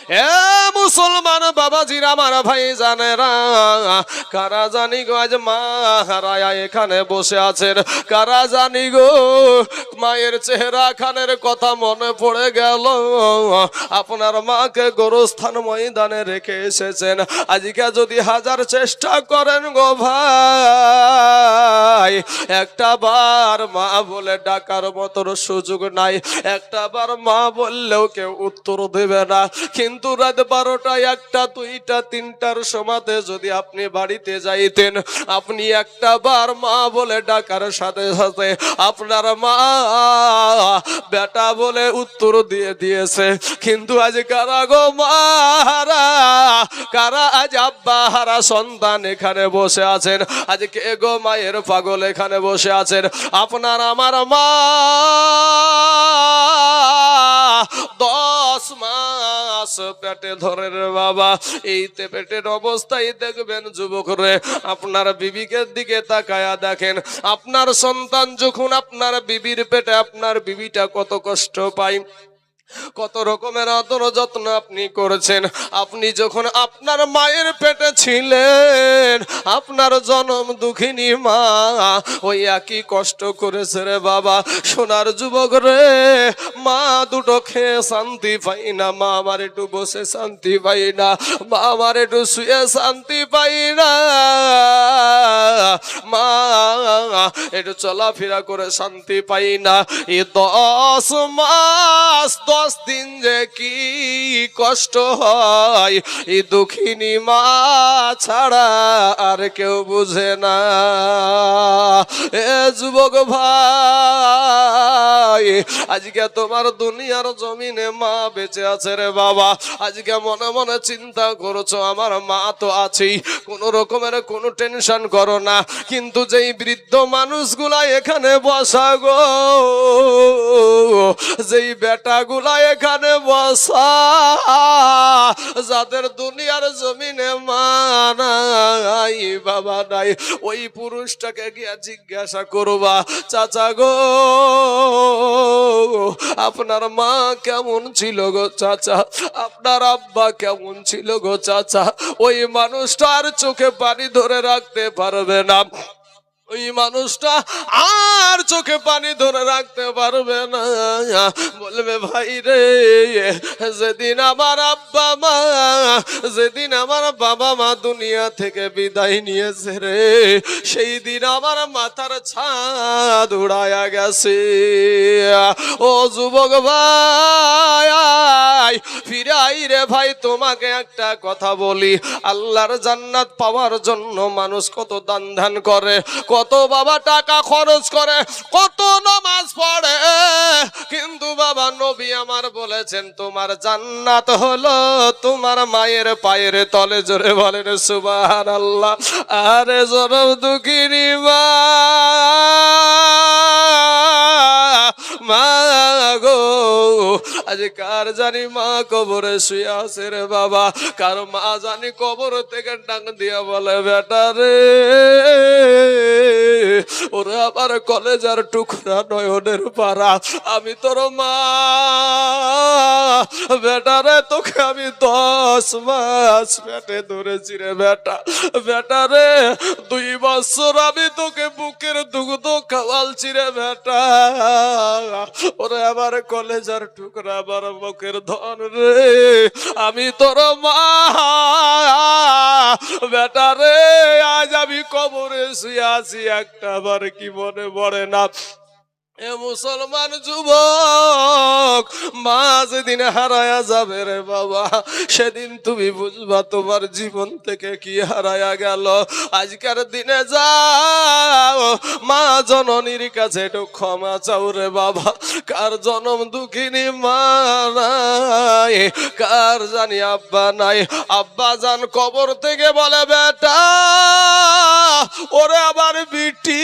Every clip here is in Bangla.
এ মুসলমান বাবাজিরা, আমার ভাই জানেরা, কারা জানি গো আজ মা হারায়া এখানে বসে আছেন? কারা জানি গো মায়ের চেহারা খানের কথা মনে পড়ে গেল? আপনার মাকে গোরস্থান ময়দানে রেখে এসেছেন। আজকে যদি হাজার চেষ্টা করেন গো ভাই, একটা বার মা বলে ডাকার মতো সুযোগ নাই। একটা বার মা বললেও কেউ উত্তর দেবে না। কিন্তু রাত 12টা, 1টা, 2টা, 3টার সময়তে যদি আপনি বাড়িতে যাইতেন, আপনি একটা বার মা বলে ডাকার সাথে সাথে আপনার মা বেটা বলে উত্তর দিয়ে দিয়েছে। কিন্তু আজ কারা গো মারা, কারা আজ আব্বা হারা সন্তান এখানে বসে আছেন? আজ কে গো মায়ের পাগল এখানে বসে আছেন? আপনার আমার মা 10 মাস পেটে ধরে রে বাবা। এইতে পেটের অবস্থায় দেখবেন যুবক রে, আপনার বিবিকে দিকে তাকায়া দেখেন, আপনার সন্তান যখন আপনার বিবির পেটে, আপনার বিবিটা কত কষ্ট পায়, কত রকমের আদর যত্ন আপনি করেছেন। আপনি যখন আপনার মায়ের পেটে ছিলেন, আপনার জনম দুঃখিনী মা ওই একই কষ্ট করেছে রে বাবা। সোনার যুবক রে, মা দুটো খেয়ে শান্তি পাই না, মা আমার একটু বসে শান্তি পাই না, মা আমার একটু শুয়ে শান্তি পাই না, মা একটু চলাফেরা করে শান্তি পাই না। এই 10 মাস 10 দিন যে কি কষ্ট হয়, এই দুঃখিনী মা ছাড়া আর কেউ বুঝে না। এ যুবক ভাই, আজকে তোমার দুনিয়ার জমিনে মা বেঁচে আছে রে বাবা। আজকে মনে মনে চিন্তা করছো আমার মা তো আছেই, কোন রকমের কোনো টেনশন করো না। কিন্তু যেই বৃদ্ধ মানুষগুলা এখানে বসা গো, যেই বেটাগুলা এখানে বসা, যাদের দুনিয়ার জমিনে মা নাই বাবা নাই, ওই পুরুষটাকে গিয়া জিজ্ঞাসা করবা, চাচা গো আপনার মা কেমন ছিল গো চাচা, আপনার আব্বা কেমন ছিল গো চাচা? ওই মানুষটা আর চোখে পানি ধরে রাখতে পারবে না। ওই মানুষটা আর চোখে পানি ধরে রাখতে পারবে না। বলবে ভাই রে, যেদিন আমার আব্বা মা, যেদিন আমার বাবা মা দুনিয়া থেকে বিদায় নিয়েছে রে, সেই দিন আমার মাথার ছাদ উড়ায়া গেছে। ও যুবক ভাই, ফিরে আই রে ভাই। তোমাকে একটা কথা বলি, আল্লাহর জান্নাত পাওয়ার জন্য মানুষ কত দান ধ্যান করে, কত বাবা টাকা খরচ করে, কত নামাজ পড়ে, কিন্তু বাবা নবী আমার বলেছেন তোমার জান্নাত হলো তোমার মায়ের পায়ের তলে। জোরে বলেন সুবহানাল্লাহ। আরে জনম দুঃখিনী মা, মা গো, আজ কার জানি মা কবরে শুয়ে আছে রে বাবা। কার মা জানি কবর থেকে ডাক দিয়া বলে, বেটা রে, ওরে আমার কলেজার টুকরা নয়নের পারা, আমি তোর মা, বেটা রে, তোকে আমি 10 মাস পেটে ধরেছি রে বেটা। বেটা রে, 2 বছর আমি তোকে বুকের দুগ্ধ খাওয়ালছি রে বেটা। ওরে আমার কলেজার টুকরা, আমার বুকের ধন রে, আমি তোর মা, বেটা রে, আজ আমি কবরে শুয়ে আছি, একটা বার কি মনে পড়ে না? এ মুসলমান যুবক, মা যেদিন হারায়া যাবে রে বাবা, সেদিন তুমি বুঝবা তোমার জীবন থেকে কি হারায়া গেল। আজকের দিনে যাও মা জননীর কাছে একটু ক্ষমা চাও রে বাবা। কার জনম দুঃখিনী মা নাই, কার জানি আব্বা নাই। আব্বা জান কবর থেকে বলে, বেটা ওরে আমার বিটি,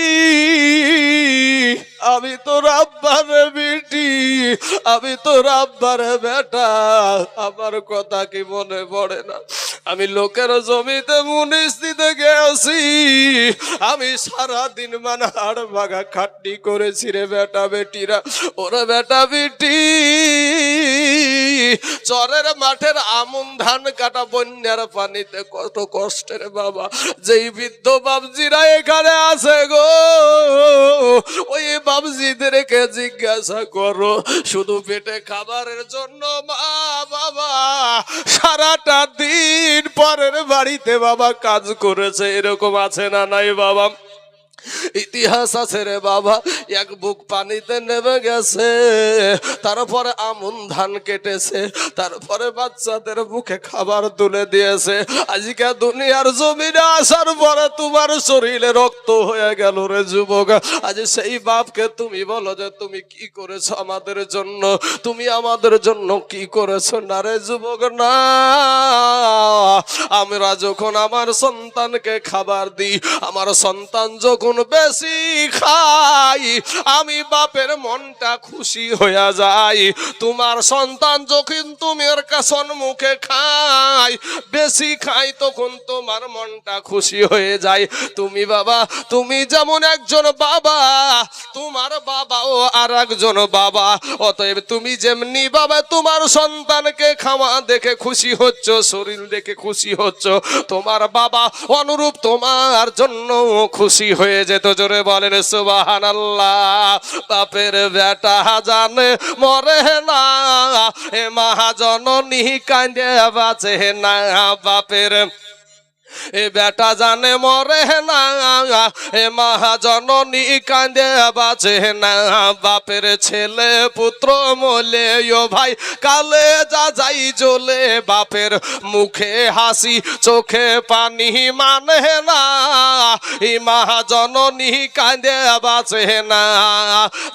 আমি তোর আব্বার বিটি, আমি তোর আব্বার বেটা, আমার কথা কি মনে পড়ে না? আমি লোকের জমিতে মুনিশ দিতে গেছি, আমি সারাদিন মানে হাড় ভাঙা খাটনি করেছি রে বেটা বেটিরা। ওরা বেটা বেটি চরের মাঠের আমন ধান কাটা বন্যার পানিতে কত কষ্টের বাবা। যেই বৃদ্ধ বাবজিরা এখানে আছে গো, ওই বাবজিদেরকে জিজ্ঞাসা করো, শুধু পেটে খাবারের জন্য মা বাবা সারাটা দিন পরের বাড়িতে বাবা কাজ করেছে, এরকম আছে না নাই বাবা? ইতিহাস আছে রে বাবা। এক বুক পানিতে নেমে গেছে, তারপরে আমন ধান কেটেছে, তারপরে বাচ্চাদের মুখে খাবার তুলে দিয়েছে। আজকে দুনিয়ার জমিনে আসার পরে তোমার শরীরে রক্ত হয়ে গেল রে যুবক। আজ সেই বাপকে তুমি বলো যে তুমি কি করেছো আমাদের জন্য, তুমি আমাদের জন্য কি করেছো? না রে যুবক না। আমরা যখন আমার সন্তানকে খাবার দিই, আমার সন্তান যখন বেশি খাই, আমি বাপের মনটা খুশি হয়ে যায়। তোমার সন্তান যখন তোমার সম্মুখে খাই, বেশি খাই, তখন তোমার মনটা খুশি হয়ে যায়। তুমি বাবা, তুমি যেমন একজন বাবা, তোমার বাবাও আর একজন বাবা। অতএব তুমি যেমনি বাবা তোমার সন্তানকে খাওয়া দেখে খুশি হচ্ছ, শরীর দেখে খুশি হচ্ছ, তোমার বাবা অনুরূপ তোমার জন্য খুশি হয়ে যেত। জোরে বলেন সুবহানাল্লাহ। বাপের বেটা জানে মরে না, এ মহাজননী কাঁদে বাঁচে না। বাপের এ বেটা জানে মরে না, এ মহাজননী কাঁদে বাঁচে না। বাপের ছেলে পুত্র মলে ও ভাই কালে যা যাই জ্বলে, বাপের মুখে হাসি চোখে পানি মানে না, এই মহাজননী কাঁদে বাঁচে না।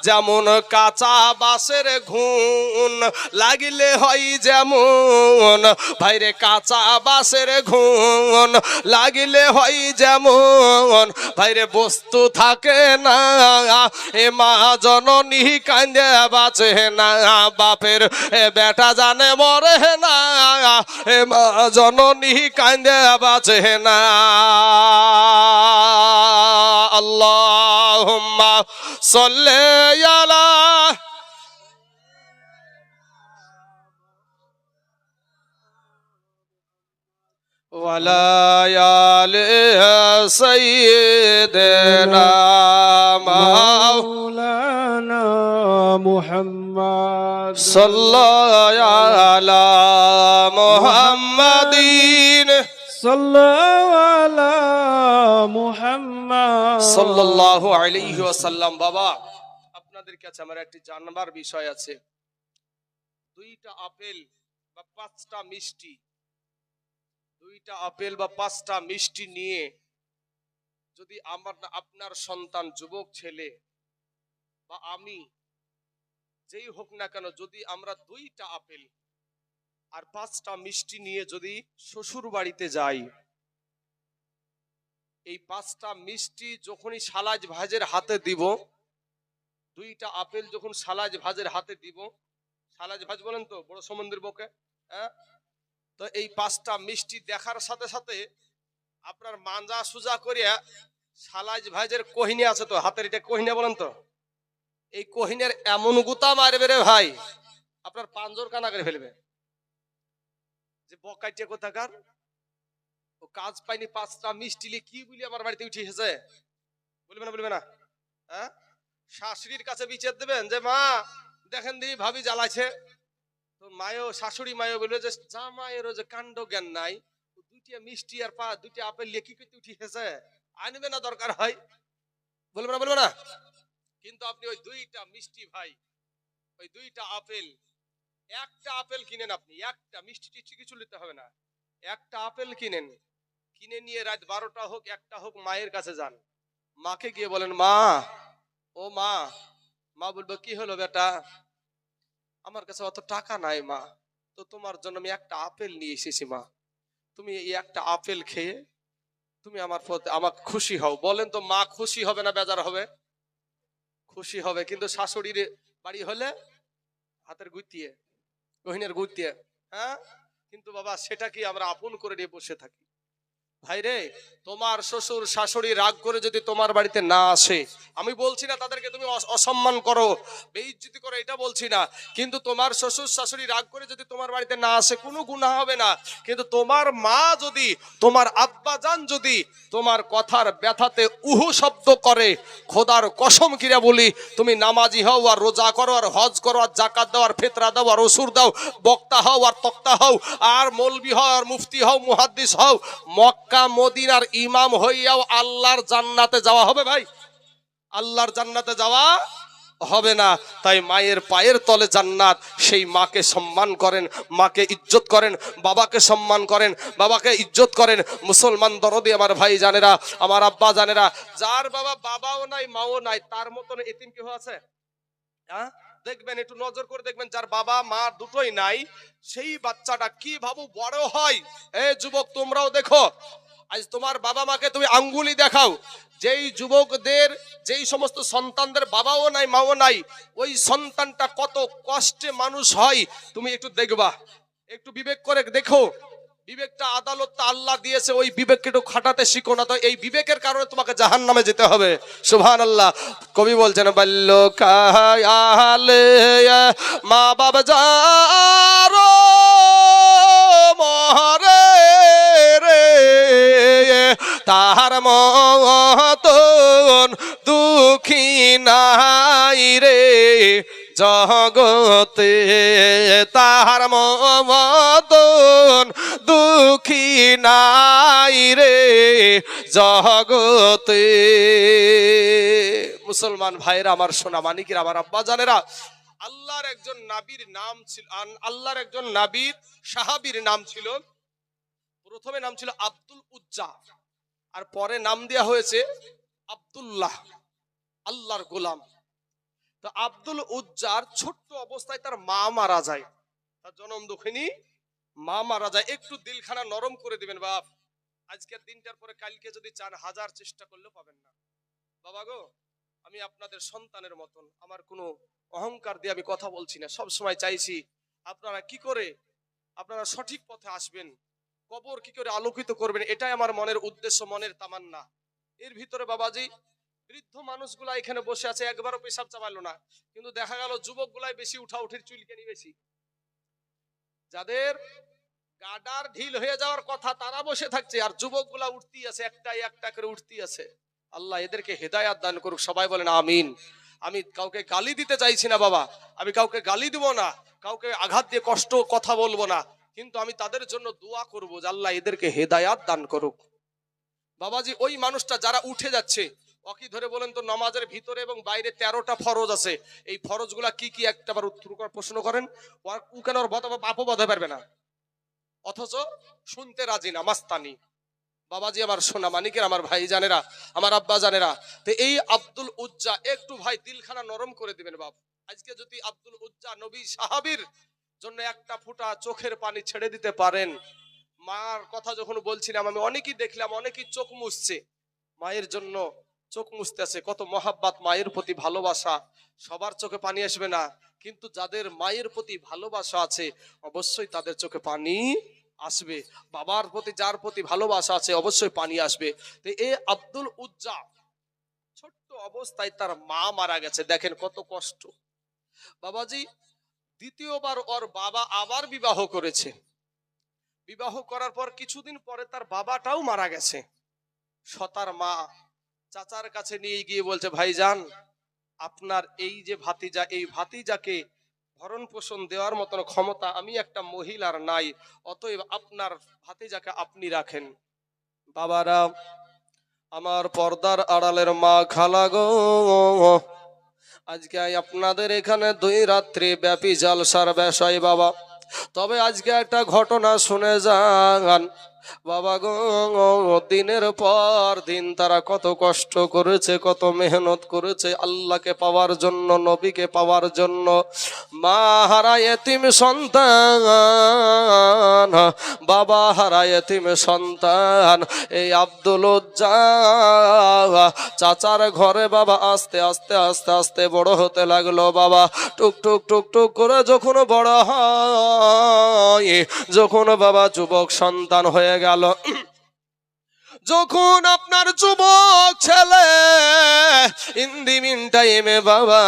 যেমন কাঁচা বাঁশের ঘুন লাগিলে হয় যেমন, ভাইরে কাঁচা বাঁশের ঘুন লাগিলে হয় যেমন, ভাইরে বস্তু থাকে না, এ মা জননী কান্দে বাঁচে না। বাপের এ বেটা জানে মরে না, এ মা জননী কান্দে বাঁচে না। আল্লাহুম্মা সাল্লি আলা ওয়ালা আলি সাইয়্যিদিনা মাওলানা মুহাম্মদ সাল্লাল্লাহু আলা মুহাম্মাদিন সাল্লাল্লাহু আলা মুহাম্মদ সাল্লাল্লাহু আলাইহি ওয়াসাল্লাম। বাবা, আপনাদের কাছে আমার একটি জানবার বিষয় আছে। দুইটা আপেল বা পাঁচটা মিষ্টি, দুইটা আপেল বা পাঁচটা মিষ্টি নিয়ে যদি আপনার সন্তান, যুবক ছেলে বা আমি, যেই হোক না কেন, যদি আমরা দুইটা আপেল আর পাঁচটা মিষ্টি নিয়ে যদি শ্বশুর বাড়িতে যাই, এই পাঁচটা মিষ্টি যখনই সালাজ ভাজের হাতে দিব, দুইটা আপেল যখন সালাজ ভাজের হাতে দিব, সালাজ ভাজ বলেন তো বড় সমুদ্রের বুকে, হ্যাঁ? তো এই পাঁচটা মিষ্টি দেখার সাথে সাথে আপনার মাঞ্জা সুজা করিয়া সালাজ ভাইজের কোহিনী আছে তো হাতের, এটা কোহিনী বলেন তো, এই কোহিনের এমন গুতা মারবে রে ভাই, আপনার পাঞ্জর কানা করে ফেলবে। যে বকাইটে কোথাকার, ও কাজ পাইনি, পাঁচটা মিষ্টি নিয়ে কি বলি আমার বাড়িতে উঠে এসেছে, বলবে না বলবে না? হ্যাঁ, শাশুড়ির কাছে বিচার দেবেন যে মা দেখেন দি ভাবি জ্বালাইছে, তো মায়ও শাশুড়ি মায়ও বলবে যে জামাইয়েরও যে কাণ্ড জ্ঞান নাই, দুইটা মিষ্টি আর দুইটা আপেল নিয়ে কি করতে উঠে এসেছে, আনবে না দরকার হয়, বলবে না বলবে না? কিন্তু আপনি ওই দুইটা মিষ্টি ভাই, ওই দুইটা আপেল, একটা আপেল কিনেন, আপনি একটা মিষ্টি টিষ্টি কিছু নিতে হবে না, একটা আপেল কিনেন, কিনে নিয়ে রাত 12টা হোক 1টা হোক মায়ের কাছে যান, মাকে গিয়ে বলেন মা, ও মা, মা বলবে কি হলো বেটা, আমার কাছে অত টাকা নাই মা, তো তোমার জন্য আমি একটা আপেল নিয়ে এসেছি মা, তুমি এই একটা আপেল খেয়ে তুমি আমার আমাকে খুশি হও। বলেন তো মা খুশি হবে না বেজার হবে? খুশি হবে। কিন্তু শাশুড়ির বাড়ি হলে হাতের গুতিয়ে, গহিনের গুতিয়ে, হ্যাঁ, কিন্তু বাবা সেটা কি আমরা আপন করে নিয়ে বসে থাকি? ভাই রে, তোমার শ্বশুর শাশুড়ি রাগ করে যদি তোমার বাড়িতে না আসে, আমি বলছি না তাদেরকে তুমি অসম্মান করো, বেইজ্জতি করো, এটা বলছি না, কিন্তু তোমার শ্বশুর শাশুড়ি রাগ করে যদি তোমার বাড়িতে না আসে কোনো গুনাহ হবে না। কিন্তু তোমার মা যদি, তোমার আব্বাজান যদি তোমার কথার ব্যথাতে উহু শব্দ করে, খোদার কসম কিরা বলি, তুমি নামাজি হও আর রোজা করো আর হজ করো আর জাকাত দাও আর ফিতরা দাও আর ওসুর দাও, বক্তা হও আর তক্তা হও আর মৌলবি হও আর মুফতি হও মুহাদ্দিস হও, মক্কা মদিনার ইমাম হইয়াও আল্লাহর জান্নাতে যাওয়া হবে ভাই? আল্লাহর জান্নাতে যাওয়া হবে না। তাই মায়ের পায়ের তলে জান্নাত, সেই মাকে সম্মান করেন, মাকে ইজ্জত করেন, বাবাকে সম্মান করেন, বাবাকে ইজ্জত করেন। মুসলমান দরদি আমার ভাই জানেরা, আমার আব্বা জানেরা, যার বাবাও নাই মাও নাই, তার মতন এতিম কেউ আছে? হ্যাঁ, দেখবেন, একটু নজর করে দেখবেন, যার বাবা মা দুটোই নাই, সেই বাচ্চাটা কি ভাবু বড় হয়। এই যুবক তোমরাও দেখো, আজ তোমার বাবা মাকে তুমি আঙ্গুলি দেখাও, যেই যুবকদের, যেই সমস্ত সন্তানদের বাবাও নাই মাও নাই, ওই সন্তানটা কত কষ্টে মানুষ হয় তুমি একটু দেখবা, একটু বিবেক করে দেখো। বিবেকটা আদালতটা আল্লাহ দিয়েছে, ওই বিবেককে একটু খাটাতে শিখো, না তো এই বিবেকের কারণে তোমাকে জাহান্নামে যেতে হবে। সুবহানাল্লাহ। কবি বলছেন, বাল্যকালে মা বাবা যারো মরে রে, তাহার মতন দুঃখী নাই রে জগতে, তাহার মতন দুঃখী নাই রে জগতে। মুসলমান ভাইরা আমার, সোনা মানিকের আমার আব্বা জানেরা, আল্লাহর একজন নবীর নাম ছিল, আল্লাহর একজন নবীর সাহাবীর নাম ছিল, প্রথমে নাম ছিল আব্দুল উজ্জা, আর পরে নাম দেয়া হয়েছে আব্দুল্লাহ, আল্লাহর গোলাম। তো আব্দুল উজ্জার ছোট্ট অবস্থায় তার মা মারা যায়, তার জনম দুঃখিনী মা মারা যায়। একটু দিলখানা নরম করে দিবেন বাপ, আজকের দিনটার পরে কালকে যদি চান, হাজার চেষ্টা করলেও পাবেন না। বাবা গো, আমি আপনাদের সন্তানের মতন, আমার কোনো অহংকার দিয়ে আমি কথা বলছি না, সব সময় চাইছি আপনারা কি করে, আপনারা সঠিক পথে আসবেন, কবর কি করে আলোকিত করবেন, এটাই আমার মনের উদ্দেশ্য, মনের তামান্না। এর ভিতরে বাবাজি, বৃদ্ধ মানুষগুলা এখানে বসে আছে, একবারও পেশাব চাপালো না, কিন্তু দেখা গেল যুবক গুলাই বেশি উঠাউঠির চুলকানি বেশি। যাদের গাডার ঢিল হয়ে যাওয়ার কথা তারা বসে থাকছে, আর যুবক গুলা উঠতেই আছে, একটা করে উঠতেই আছে। আল্লাহ এদেরকে হেদায়াত দান করুক, সবাই বলেন আমিন। আমি কাউকে গালি দিতে চাইছি না বাবা, আমি কাউকে গালি দিব না, কাউকে আঘাত দিয়ে কষ্ট কথা বলবো না, কিন্তু আমি তাদের জন্য দোয়া করবো যে আল্লাহ এদেরকে হেদায়াত দান করুক। বাবাজি, ওই মানুষটা যারা উঠে যাচ্ছে, ওকে ধরে বলেন তো, নামাজের ভিতরে এবং বাইরে 13টা ফরজ আছে, এই ফরজ গুলা কি কি একটাবার উত্তর করার প্রশ্ন করেন, ও কেন ওর বাপও বাধা পারবে না, অথচ শুনতে রাজি না, মাস্তানি। বাবাজি আমার সোনা মানিকের আমার ভাই জানেরা, আমার আব্বা জানেরা, তো এই আব্দুল উজ্জা, একটু ভাই দিলখানা নরম করে দিবেন বাপ। আজকে যদি আব্দুল উজ্জা নবী সাহাবীর জন্য একটা ফোঁটা চোখের পানি ছেড়ে দিতে পারেন, মার কথা যখন বলছিলাম, আমি অনেকেই দেখলাম, অনেকেই চোখ মুছছে, মায়ের জন্য চোখ মুছতে আছে, কত মহাব্বত, মায়ের প্রতি ভালোবাসা। সবার চোখে পানি আসবে না, কিন্তু যাদের মায়ের প্রতি ভালোবাসা আছে অবশ্যই তাদের চোখে পানি আসবে। বাবার প্রতি যার প্রতি ভালোবাসা আছে অবশ্যই পানি আসবে। তো এই আব্দুল উজ্জা ছোট্ট অবস্থায় তার মা মারা গেছে, দেখেন কত কষ্ট। বাবাজি, দ্বিতীয়বার ওর বাবা আবার বিবাহ করেছে, বিবাহ করার পর কিছুদিন পরে তার বাবাটাও মারা গেছে। সতার মা চাচার কাছে নিয়ে গিয়ে বলছে, ভাইজান, আপনার এই যে ভাতিজা, এই ভাতিজাকে ভরণ পোষণ দেওয়ার মতন ক্ষমতা আমি একটা মহিলার নাই, অতএব আপনার ভাতিজাকে আপনি রাখেন। বাবারা, আমার পর্দার আড়ালের মা খালা গো, আজকে আপনাদের এখানে 2 রাত্রি ব্যাপী জালসার বিষয় বাবা, তবে আজকে একটা ঘটনা শুনে যান। বাবা গো, দিনের পর দিন তারা কত কষ্ট করেছে, কত মেহনত করেছে আল্লাহকে পাওয়ার জন্য, নবীকে পাওয়ার জন্য। মা হারা এতিম সন্তান, বাবা হারা এতিম সন্তান, এই আব্দুল চাচার ঘরে বাবা আস্তে আস্তে আস্তে আস্তে বড় হতে লাগলো। বাবা টুক টুক টুক টুক করে যখন বড় হয়, যখন বাবা যুবক সন্তান হয়ে গেল, যখন আপনার যুবক ছেলে ইন দি মিন টাইমে বাবা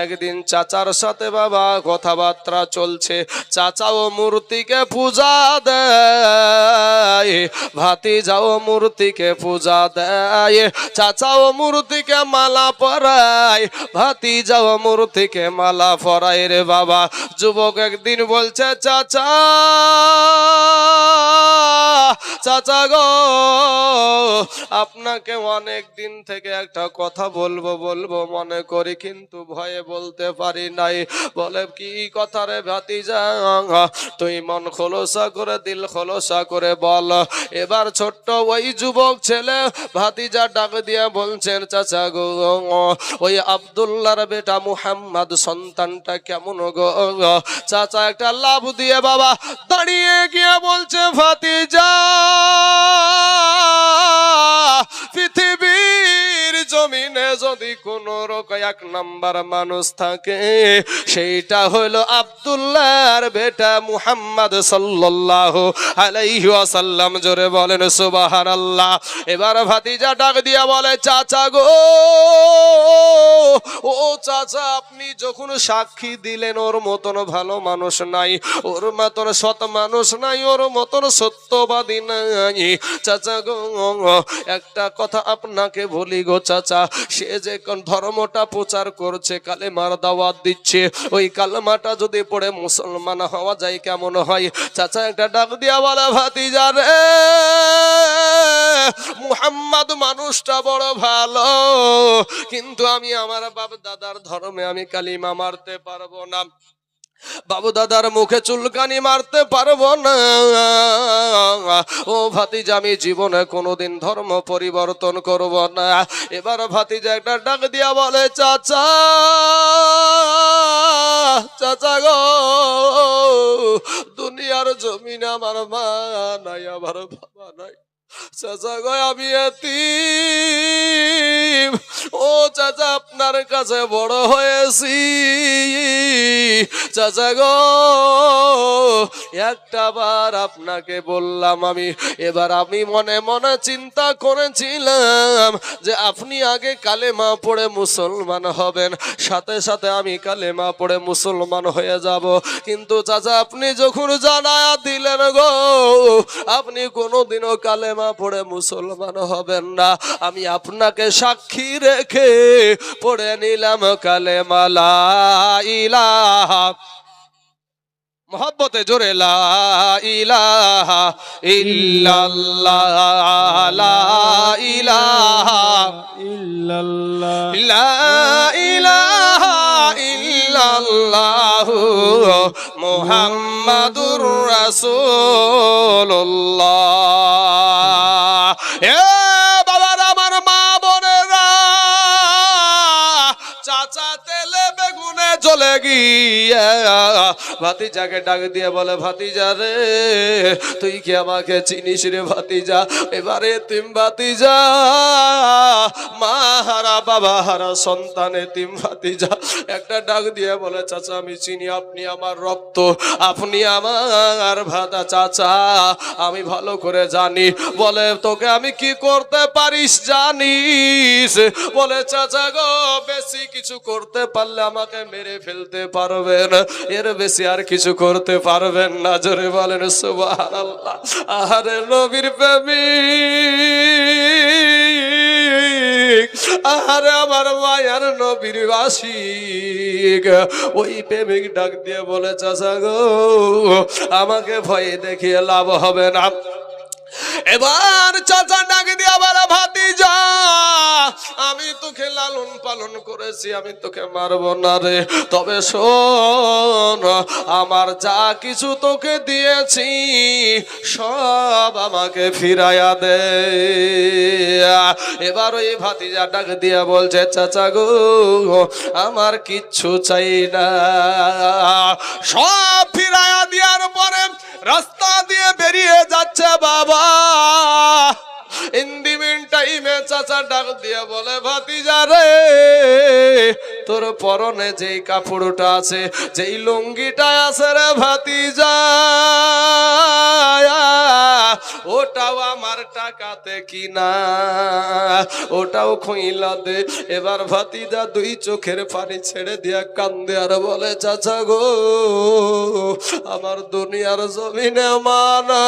একদিন চাচার সাথে বাবা কথাবার্তা চলছে। চাচাও মূর্তিকে পূজা দেয়, ভাতিজাও মূর্তিকে পূজা দেয়, চাচাও মূর্তিকে মালা পরায়, ভাতিজাও মূর্তিকে মালা পরায় রে বাবা। যুবক একদিন বলছে, চাচা চাচা গো, আপনাকে অনেক দিন থেকে একটা কথা বলবো বলবো মনে করি, কিন্তু ভয়ে বলতে পারি নাই। বলে, কি কথা রে ভাতিজা? তুই মন খোলসা করে, দিল খোলসা করে বল। এবার ছোট্ট ওই যুবক ছেলে ভাতিজা ডাক দিয়ে বলছেন, চাচা গো, ওই আব্দুল্লাহর বেটা মুহাম্মদ সন্তানটা কেমন গো? চাচা একটা লাভ দিয়ে বাবা দাঁড়িয়ে গিয়ে বলছে, ভাতিজা, পৃথিবীর জমিনে যদি কোন রকম এক নাম্বার মানুষ থাকে, সেইটা হলো আব্দুল্লাহর বেটা মুহাম্মদ সাল্লাল্লাহু আলাইহি ওয়াসাল্লাম। জোরে বলেন সুবহানাল্লাহ। এবার ভাতিজা ডাক দিয়া বলে, চাচা গো, ও চাচা, আপনি যখন সাক্ষী দিলেন ওর মতন ভালো মানুষ নাই, ওর মতন সৎ মানুষ নাই, ওর মতন সত্যবাদী নাই। চাচা গো, একটা কথা আপনাকে বলি গো চাচা, সে যে কোন ধর্মটা প্রচার করছে, কালেমার দাওয়াত দিচ্ছে, ওই কালেমাটা যদি পড়ে মুসলমান হওয়া যায় কেমন হয়? চাচা একটা ডাক দিয়া বলে, ভাতিজা রে, মুহাম্মদ মানুষটা বড় ভালো, কিন্তু আমি আমার বাপ দাদার ধর্মে আমি কালিমা মারতে পারবো না, বাবু দাদার মুখে চুলকানি মারতে পারবো না। ও ভাতিজা, আমি জীবনে কোনোদিন ধর্ম পরিবর্তন করব না। এবার ভাতিজা একটা ডাক দিয়া বলে, চাচা চাচা গো, দুনিয়ার জমিনে আমার মা নাই, আমার বাবা নাই, চাচা গো, আমি এতিম। ও চাচা, আপনার কাছে বড় হয়েছি, চাচা গো, একটা বার আপনাকে বললাম আমি, এবার আমি মনে মনে চিন্তা করেছিলাম যে আপনি আগে কালেমা পড়ে মুসলমান হবেন, সাথে সাথে আমি কালেমা পড়ে মুসলমান হয়ে যাব। কিন্তু চাচা, আপনি যখন জানায়া দিলেন গো, আপনি কোনোদিনও কালেমা পড়ে মুসলমান হবেন না, আমি আপনাকে সাক্ষী রেখে পড়ে নিলাম কালেমা লা ইলাহা, মোহব্বতে জোরে, লা ইলাহা ইল্লাল্লাহ, লা ইলাহা ইল্লাল্লাহ, লা ইলাহা ইল্লাল্লাহু মুহাম্মাদুর রাসূলুল্লাহ। এ বাবার, আমার মা বোনেরা, চাচা তেলে বেগুনে চলে গিয়া ভাতিজাকে ডাক দিয়ে বলে, ভাতিজা রে, তুই কি আমাকে চিনিস রে ভাতিজা? এবারে এতিম ভাতিজা, মা হারা বাবা হারা সন্তান এতিম ভাতিজা একটা ডাক দিয়ে বলে, চাচা আমি চিনি, আপনি আমার রক্ত, আপনি আমার ভাতা চাচা, আমি ভালো করে জানি। বলে, তোকে আমি কি করতে পারিস জানিস? বলে, চাচা গো, বেশি কিছু করতে পারলে আমাকে মেরে ফেলতে পারবেন, এর বেশি আর কিছু করতে পারবেন না। জোরে বলেন সুবহানাল্লাহ। আহারে নবীর প্রেমিক, আহারে আমার মায়ার নবীর আশিক, ওই প্রেমিক ডাক দিয়ে বলে, চাচা গো, আমাকে ভয় দেখিয়ে লাভ হবে না। এবার চাচা ডাক দিয়ে বলে, ভাতিজা, আমি তোকে লালন পালন করেছি, আমি তোকে মারবো না রে, তবে শোন আমার যা কিছু তোকে দিয়েছি সব আমাকে ফিরাইয়া দে। এবার ওই ভাতিজা ডাক দিয়া বলছে, চাচা গো আমার কিচ্ছু চাই না। সব ফিরাইয়া দেওয়ার পরে রাস্তা দিয়ে বেরিয়ে যাচ্ছে বাবা। ইন্দিমিন টাইমে চাচা ডাক দিয়ে বলে, ভাতিজা রে তোর পরনে যেই কাপড়টা আছে, যেই লুঙ্গিটা আছে রে ভাতিজা, ওটাও আমার টাকাতে কিনা, ওটাও খইলা দে। এবার ভাতিজা দুই চোখের পানি ছেড়ে দিয়া কান্দে আর বলে, চাচা গো আমার দুনিয়ার জমিনে মানাই,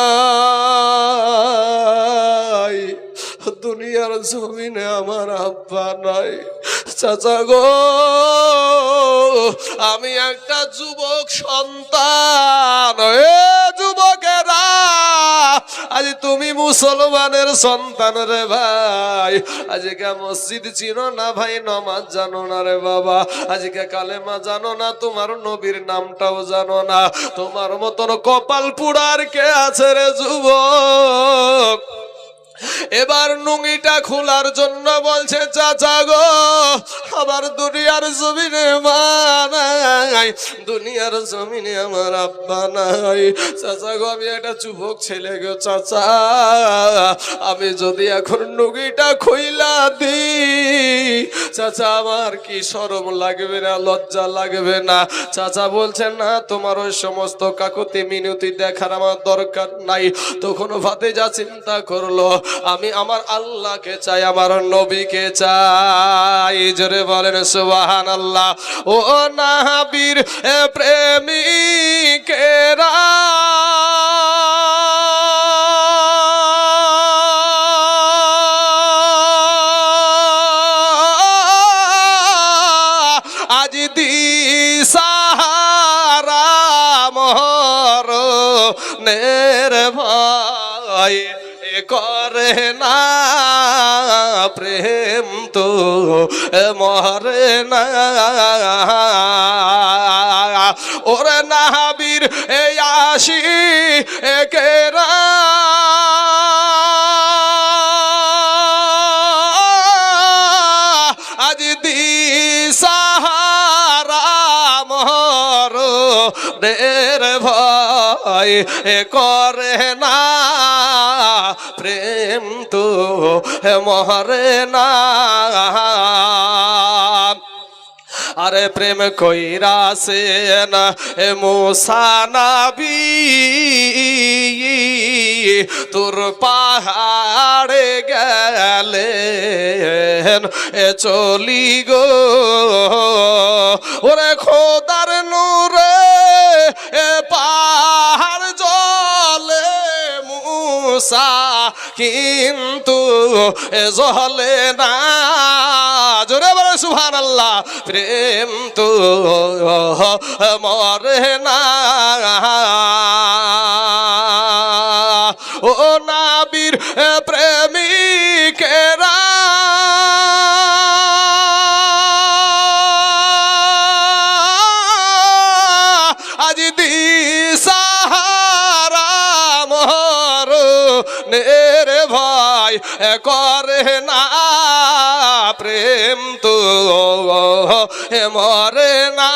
দুনিয়ার জমিনে আমার আব্বা নাই। চাচা গো আমি একটা যুবক সন্তান, এ যুবকেরা আজ তুমি মুসলমানের সন্তান রে ভাই, আজকে মসজিদ চিনো না ভাই, নামাজ জানো না রে বাবা, আজকে কালেমা জানো না, তোমার নবীর নামটাও জানো না, তোমার মতন কপাল পুড়ার কে আছে রে যুবক। এবার নুঙ্গিটা খোলার জন্য বলছে, চাচা গো আমার দুনিয়ার জমিনে মা নাই, দুনিয়ার জমিনে আমার আব্বা নাই। চাচা গো আমি একটা যুবক ছেলে গো, চাচা আমি যদি এখন নুঙ্গিটা খুইলা দিই চাচা আমার কি শরম লাগবে না, লজ্জা লাগবে না? চাচা বলছেন, না তোমার ওই সমস্ত কাকুতি মিনতি দেখার আমার দরকার নাই। তখন ভাতিজা চিন্তা করলো, আমি আমার আল্লাহকে চাই, আমার নবীকে চাই। জোরে বলেন সুবহানাল্লাহ। ও নাবির প্রেমিকেরা আজ দিশাহারা মরণের ভয় করে না, প্রেম তো মরে না। ওরে নাবির এই আসি একেরা আজ দিশাহারা মরণের ভয় করে না, প্রেম তো মরে না। আরে প্রেম কইরা সেন মুসা নবী তোর পাহাড়ে গেলেন চলি গো, ওরে খোদার নূরে পাহাড় জলে মুসা কিন্তু জলে না। জোরে বলে সুবহানাল্লাহ। প্রেম তো মরে না। ও নাবির প্রেমিকেরা আজ দিশাহারা মরণের ভয় করে না, প্রেম তো মরে না।